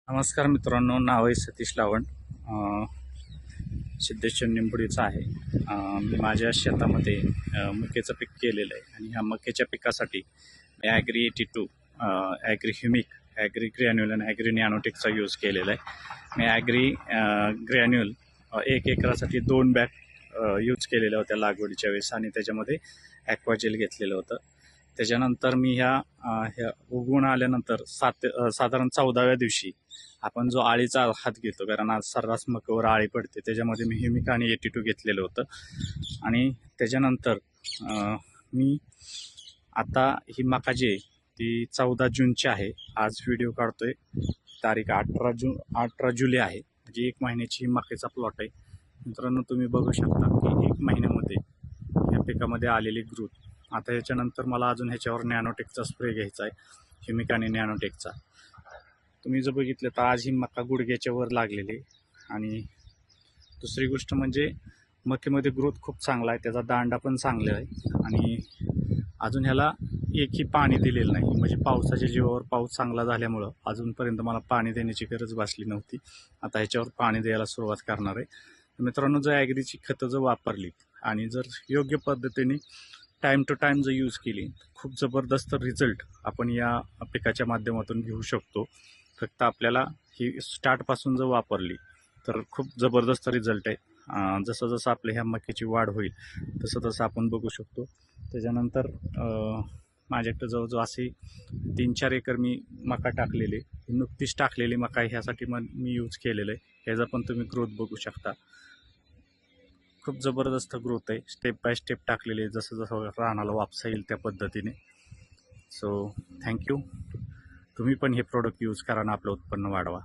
नमस्कार मित्रांनो, नाव आहे सतीश लावंड. सिद्धेश्वर निंबोडीचा आहे. मी माझ्या शेतामध्ये मक्याचं पीक केलेलं आहे आणि ह्या मक्याच्या पिकासाठी मी agree 82 agree humic, agree granule आणि ॲग्री नॅनोटेकचा यूज केलेला आहे. मी ॲग्री ग्रॅन्युल 1 एकरासाठी 2 बॅग यूज केलेल्या होत्या लागवडीच्या वेळेस आणि त्याच्यामध्ये ॲक्वाजेल घेतलेलं होतं. त्याच्यानंतर मी ह्या उगवून आल्यानंतर साधारण 14व्या दिवशी आपण जो आळीचा हात घेतो, कारण आज सर्रास मकावर आळी पडते, त्याच्यामध्ये मी ह्युमिक आणि 82 घेतलेलं होतं. आणि त्याच्यानंतर मी आता ही मका जी आहे ती 14 जूनची आहे. आज व्हिडिओ काढतोय, तारीख 18 जुलै आहे, म्हणजे 1 महिन्याची ही मक्याचा प्लॉट आहे. मित्रांनो, तुम्ही बघू शकता की 1 महिन्यामध्ये या पिकामध्ये आलेली ग्रोथ. आता याच्यानंतर मला अजून ह्याच्यावर नॅनोटेकचा स्प्रे घ्यायचा आहे, ह्युमिक आणि नॅनोटेकचा. तुम्ही जर बघितलं तर आज ही मका गुडघ्याच्या वर लागलेली आहे. आणि दुसरी गोष्ट म्हणजे मक्यामध्ये ग्रोथ खूप चांगला आहे, त्याचा दांडा पण चांगला आहे. आणि अजून ह्याला एकही पाणी दिलेलं नाही, म्हणजे पावसाच्या जीवावर पाऊस चांगला झाल्यामुळं अजूनपर्यंत मला पाणी देण्याची गरज भासली नव्हती. आता ह्याच्यावर पाणी द्यायला सुरुवात करणार आहे. मित्रांनो, जर ॲग्रीची खतं जर वापरली आणि जर योग्य पद्धतीने टाईम टू टाईम जर यूज केली, खूप जबरदस्त रिझल्ट आपण या पिकाच्या माध्यमातून घेऊ शकतो. फक्त आपल्याला ही स्टार्टपासून जर वापरली तर खूप जबरदस्त रिझल्ट आहे. जसं जसं आपल्या ह्या मक्याची वाढ होईल तसं तसं आपण बघू शकतो. त्याच्यानंतर माझ्याकडे जवळजवळ असे 3-4 एकर मी मका टाकलेले, नुकतीच टाकलेली मका ह्यासाठी मी यूज केलेलं आहे. ह्याचा पण तुम्ही ग्रोथ बघू शकता. खूप जबरदस्त ग्रोथ आहे, स्टेप बाय स्टेप टाकलेली आहे, जसं जसं रानाला वापसा येईल त्या पद्धतीने. So thank you. तुम्ही पण हे प्रोडक्ट यूज करा आणि आपलं उत्पन्न वाढवा.